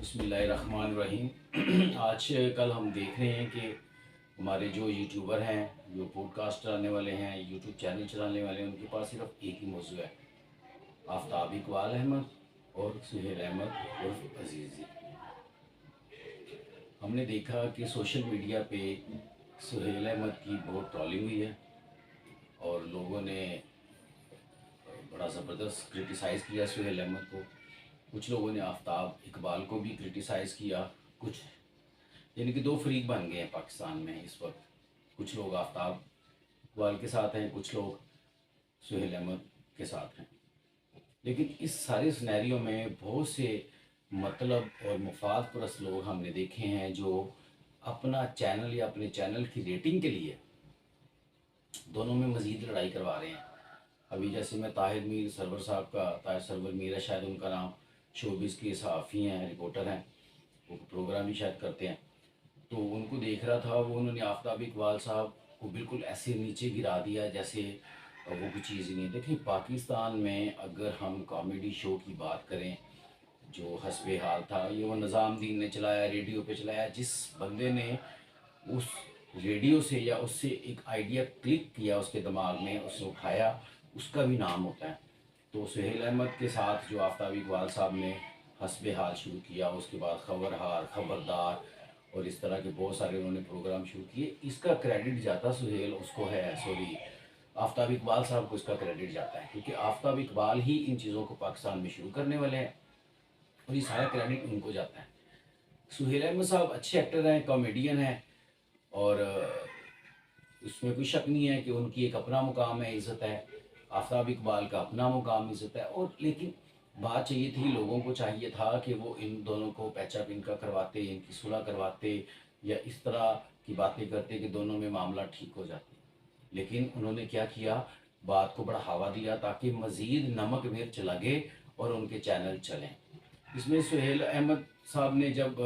बिस्मिल्लाहिर्रहमानिर्रहीम। आज कल हम देख रहे हैं कि हमारे जो यूट्यूबर हैं, जो पॉडकास्ट चलाने वाले हैं, यूट्यूब चैनल चलाने वाले हैं, उनके पास सिर्फ एक ही मौजू है, आफ्ताब इकबाल अहमद और सुहेल अहमद उर्फ अजीज़ी। हमने देखा कि सोशल मीडिया पे सुहेल अहमद की बहुत ट्रोलिंग हुई है और लोगों ने बड़ा ज़बरदस्त क्रिटिसाइज़ किया सुहेल अहमद को। कुछ लोगों ने आफ्ताब इकबाल को भी क्रिटिसाइज़ किया। कुछ यानी कि दो फरीक बन गए हैं पाकिस्तान में इस वक्त। कुछ लोग आफ्ताब इकबाल के साथ हैं, कुछ लोग सुहेल अहमद के साथ हैं। लेकिन इस सारे सिनेरियो में बहुत से मतलब और मुफाद परस्त लोग हमने देखे हैं जो अपना चैनल या अपने चैनल की रेटिंग के लिए दोनों में मज़ीद लड़ाई करवा रहे हैं। अभी जैसे मैं ताहिर मीर सरवर साहब का, ताहिर सरवर मीर है शायद उनका नाम, शोबिस के सहाफ़ी हैं, रिपोर्टर हैं, वो प्रोग्राम भी शायद करते हैं। तो उनको देख रहा था, वो उन्होंने आफ्ताब इकबाल साहब को बिल्कुल ऐसे नीचे गिरा दिया जैसे वो कोई चीज़ ही नहीं है। देखिए पाकिस्तान में अगर हम कॉमेडी शो की बात करें, जो हस्बे हाल था, ये वो निज़ामुद्दीन ने चलाया, रेडियो पे चलाया। जिस बंदे ने उस रेडियो से या उससे एक आइडिया क्लिक किया उसके दिमाग में, उसने उठाया, उसका भी नाम होता है। तो सुहेल अहमद के साथ जो आफ्ताब इकबाल साहब ने हस्बे हाल शुरू किया, उसके बाद खबरहार, खबरदार और इस तरह के बहुत सारे उन्होंने प्रोग्राम शुरू किए, इसका क्रेडिट जाता सुहेल उसको है, सॉरी आफ्ताब इकबाल साहब को इसका क्रेडिट जाता है, क्योंकि आफ्ताब इकबाल ही इन चीज़ों को पाकिस्तान में शुरू करने वाले हैं और ये सारा क्रेडिट उनको जाता है। सुहेल अहमद साहब अच्छे एक्टर हैं, कॉमेडियन हैं और उसमें कोई शक नहीं है कि उनकी एक अपना मुकाम है, इज़्ज़त है। आफ्ताब इकबाल का अपना मुकाम, इज़्ज़त है। और लेकिन बात चाहिए थी, लोगों को चाहिए था कि वो इन दोनों को पैचअप इनका करवाते, इनकी सुलह करवाते या इस तरह की बातें करते कि दोनों में मामला ठीक हो जाते। लेकिन उन्होंने क्या किया, बात को बढ़ावा दिया ताकि मज़ीद नमक मिर्च लगे और उनके चैनल चलें। इसमें सुहेल अहमद साहब ने जब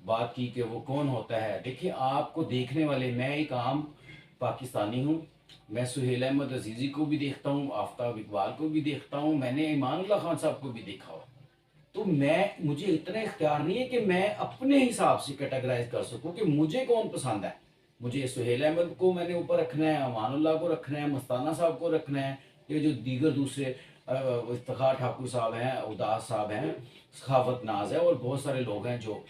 बात की कि वो कौन होता है, देखिए आपको देखने वाले, मैं एक आम पाकिस्तानी हूँ, मैं सुहेल अहमद अजीज़ी को भी देखता हूँ, आफ्ताब इकबाल को भी देखता हूँ, मैंने ईमानुल्लाह खान साहब को भी देखा हुआ। तो मुझे इतना इख्तियार नहीं है कि मैं अपने हिसाब से कैटेगराइज कर सकूं कि मुझे कौन पसंद है। मुझे सुहेल अहमद को मैंने ऊपर रखना है, अमानुल्लाह को रखना है, मस्ताना साहब को रखना है, ये जो दीगर दूसरे इफ्तिखार ठाकुर साहब हैं, उदास साहब हैं, सखावत नाज है और बहुत सारे लोग हैं जो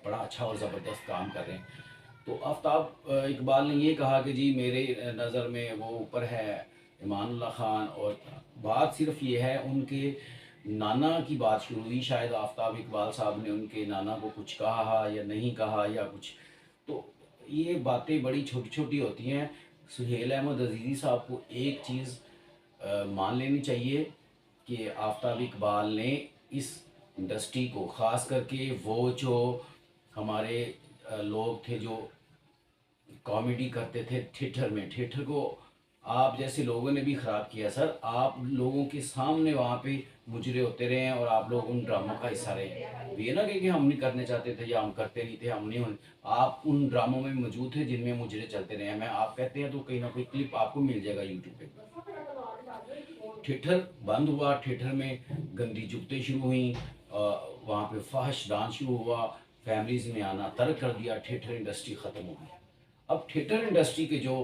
बड़ा अच्छा और ज़बरदस्त काम कर रहे हैं। तो आफ्ताब इकबाल ने ये कहा कि जी मेरे नज़र में वो ऊपर है ईमानुल्लाह खान, और बात सिर्फ ये है, उनके नाना की बात शुरू हुई, शायद आफ्ताब इकबाल साहब ने उनके नाना को कुछ कहा या नहीं कहा या कुछ। तो ये बातें बड़ी छोटी छोटी होती हैं। सुहेल अहमद अजीज़ी साहब को एक चीज़ मान लेनी चाहिए कि आफ्ताब इकबाल ने इस इंडस्ट्री को, ख़ास करके वो जो हमारे लोग थे जो कॉमेडी करते थे थिएटर में, थिएटर को आप जैसे लोगों ने भी ख़राब किया सर। आप लोगों के सामने वहाँ पे मुजरे होते रहे हैं और आप लोग उन ड्रामों का हिस्सा रहे हैं। ये ना कि हम नहीं करने चाहते थे या हम करते नहीं थे, हम नहीं आप उन ड्रामों में मौजूद थे जिनमें मुजरे चलते रहे हैं। मैं आप कहते हैं तो कहीं ना कोई क्लिप आपको मिल जाएगा यूट्यूब पे। थिएटर बंद हुआ, थिएटर में गंदी जुगतें शुरू हुई, वहाँ पे फाहिश डांस शुरू हुआ, फैमिलीज़ में आना तर्क कर दिया, थिएटर इंडस्ट्री ख़त्म हो गई। अब थिएटर इंडस्ट्री के जो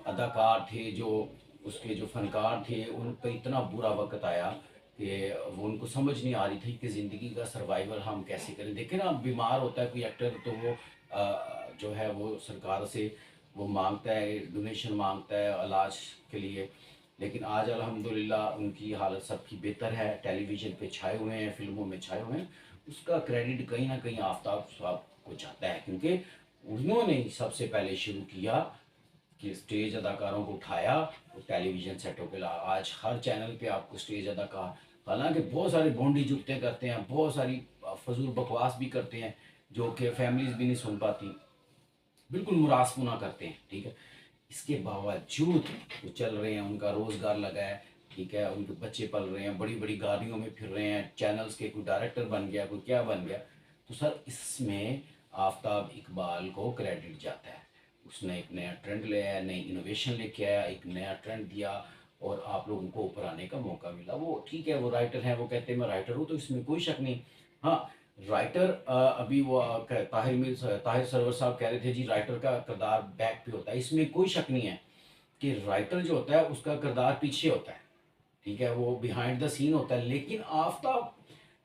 अदाकार थे, जो उसके जो फनकार थे, उन पर इतना बुरा वक्त आया कि वो उनको समझ नहीं आ रही थी कि ज़िंदगी का सर्वाइवल हम कैसे करें। देखें ना, बीमार होता है कोई एक्टर तो वो जो है वो सरकार से वो मांगता है, डोनेशन मांगता है इलाज के लिए। लेकिन आज अल्हम्दुलिल्लाह उनकी हालत सबकी बेहतर है, टेलीविज़न पे छाए हुए हैं, फिल्मों में छाए हुए हैं। उसका क्रेडिट कहीं ना कहीं आफ्ताब साहब को जाता है, क्योंकि उन्होंने सबसे पहले शुरू किया कि स्टेज अदाकारों को उठाया और टेलीविज़न सेटों पे ला। आज हर चैनल पे आपको स्टेज अदाकार, हालांकि बहुत सारे भोंडी जुगतें करते हैं, बहुत सारी फजूल बकवास भी करते हैं जो कि फैमिलीज भी नहीं सुन पाती, बिल्कुल मुरासपुना करते हैं, ठीक है। इसके बावजूद वो चल रहे हैं, उनका रोज़गार लगा है, ठीक है, उनके बच्चे पल रहे हैं, बड़ी बड़ी गाड़ियों में फिर रहे हैं, चैनल्स के कोई डायरेक्टर बन गया, कोई क्या बन गया। तो सर इसमें आफ्ताब इकबाल को क्रेडिट जाता है। उसने एक नया ट्रेंड ले आया, नई इनोवेशन लेके आया, एक नया ट्रेंड दिया और आप लोगों को ऊपर आने का मौका मिला। वो ठीक है, वो राइटर हैं, वो कहते हैं मैं राइटर हूँ, तो इसमें कोई शक नहीं। हाँ, राइटर अभी वो ताहिर सरवर साहब कह रहे थे जी राइटर का किरदार बैक पे होता है, इसमें कोई शक नहीं है कि राइटर जो होता है उसका किरदार पीछे होता है, ठीक है, वो बिहाइंड द सीन होता है। लेकिन आफ्ताब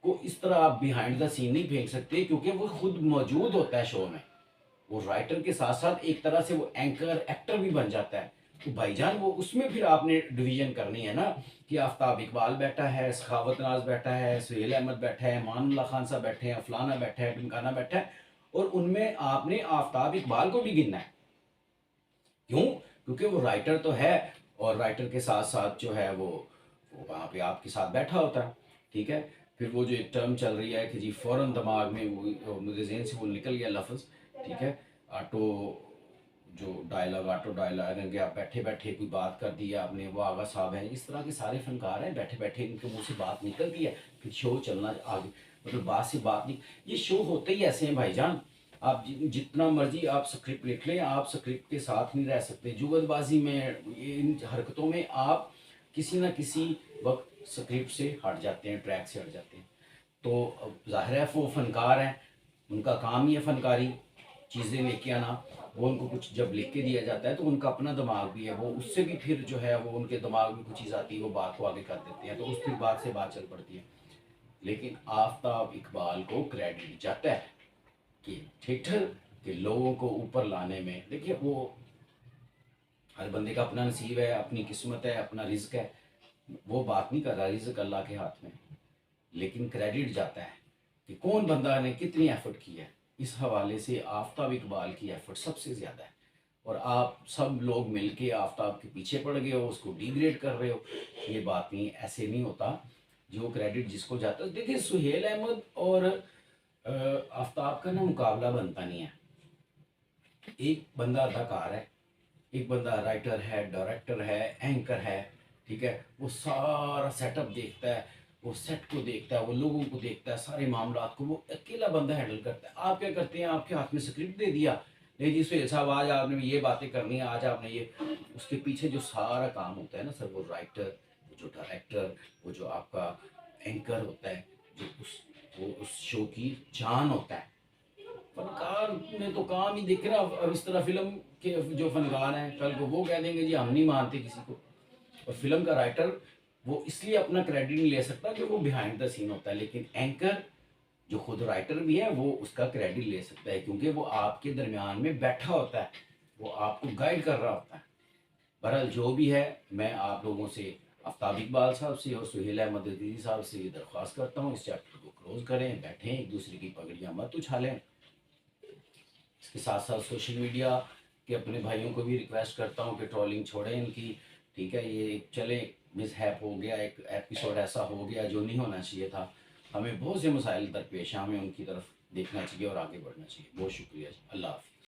को इस तरह आप बिहाइंड द सीन नहीं फेंक सकते क्योंकि वो खुद मौजूद होता है शो में। वो राइटर के साथ साथ एक तरह से वो एंकर एक्टर भी बन जाता है। तो भाईजान वो उसमें फिर आपने डिवीजन करनी है ना कि आफ्ताब इकबाल बैठा है, सखावत नाज बैठा है, सुहेल अहमद बैठा है, मानुल्लाह खान साहब बैठे हैं, फलाना बैठा है, टिमकाना बैठा है, और उनमें आपने आफ्ताब इकबाल को भी गिनना है। क्यों? क्योंकि वो राइटर तो है, और राइटर के साथ साथ जो है वो वहाँ पे आपके साथ बैठा होता है, ठीक है। फिर वो जो एक टर्म चल रही है कि जी फ़ौरन दिमाग में वो मुझे जहन से वो निकल गया लफ्ज़, ठीक है, ऑटो जो डायलॉग, ऑटो डायलॉग है कि आप बैठे बैठे कोई बात कर दी आपने, वो आगा साहब हैं, इस तरह के सारे फनकार हैं, बैठे बैठे इनके मुंह से बात निकलती है, फिर शो चलना आगे, मतलब बात से बात नहीं। ये शो होते ही ऐसे हैं भाईजान, आप जितना मर्जी आप स्क्रिप्ट लिख लें, आप स्क्रिप्ट के साथ नहीं रह सकते। जुगलबाजी में, इन हरकतों में आप किसी ना किसी वक्त स्क्रिप्ट से हट जाते हैं, ट्रैक से हट जाते हैं। तो अब जाहिर है वो फनकार हैं, उनका काम ही है फनकारी चीज़ें लेके आना। वो उनको कुछ जब लिख के दिया जाता है तो उनका अपना दिमाग भी है, वो उससे भी फिर जो है वो उनके दिमाग में कुछ चीज़ आती है, वो बात को आगे कर देते हैं, तो उस फिर बात से बात चल पड़ती है। लेकिन आफ्ताब इकबाल को क्रेडिट जाता है कि थिएटर के लोगों को ऊपर लाने में, देखिए वो हर बंदे का अपना नसीब है, अपनी किस्मत है, अपना रिज्क है, वो बात नहीं कर रहा, रिज्क अल्लाह के हाथ में। लेकिन क्रेडिट जाता है कि कौन बंदा ने कितनी एफर्ट की है। इस हवाले से आफ्ताब इकबाल की एफर्ट सबसे ज़्यादा है, और आप सब लोग मिलके आफ्ताब के पीछे पड़ गए हो, उसको डिग्रेड कर रहे हो। ये बात नहीं, ऐसे नहीं होता। जो क्रेडिट जिसको जाता है, देखिए सुहेल अहमद और आफ्ताब का ना मुकाबला बनता नहीं है। एक बंदा अदाकार है, एक बंदा राइटर है, डायरेक्टर है, एंकर है, ठीक है, वो सारा सेटअप देखता है, वो सेट को देखता है, वो लोगों को देखता है, सारे मामलात को वो अकेला बंदा हैंडल करता है। आप क्या करते हैं, आपके हाथ में स्क्रिप्ट दे दिया, नहीं जी सुहेल साहब आज आपने ये बातें करनी है, आज आपने ये, उसके पीछे जो सारा काम होता है ना सर, वो राइटर, वो जो डायरेक्टर, वो जो आपका एंकर होता है, जो वो उस शो की जान होता है। फनकार ने तो काम ही देख रहा। अब इस तरह फिल्म के जो फनकार हैं, कल को वो कह देंगे जी हम नहीं मानते किसी को। और फिल्म का राइटर वो इसलिए अपना क्रेडिट नहीं ले सकता कि वो बिहाइंड द सीन होता है, लेकिन एंकर जो खुद राइटर भी है वो उसका क्रेडिट ले सकता है, क्योंकि वो आपके दरमियान में बैठा होता है, वो आपको गाइड कर रहा होता है। बहरहाल जो भी है, मैं आप लोगों से, आफ्ताब इकबाल साहब से और सुहेल अहमद दीदी साहब से ये दरख्वास्त करता हूँ, इस चैप्टर को क्लोज करें, बैठें, एक दूसरे की पगड़ियाँ मत उछालें। इसके साथ साथ सोशल मीडिया के अपने भाइयों को भी रिक्वेस्ट करता हूँ कि ट्रोलिंग छोड़ें इनकी, ठीक है, ये चले, मिसहैप हो गया, एक एपिसोड ऐसा हो गया जो नहीं होना चाहिए था। हमें बहुत से मसाइल दरपेश हैं, हमें उनकी तरफ देखना चाहिए और आगे बढ़ना चाहिए। बहुत शुक्रिया जी, अल्लाह हाफ़िज़।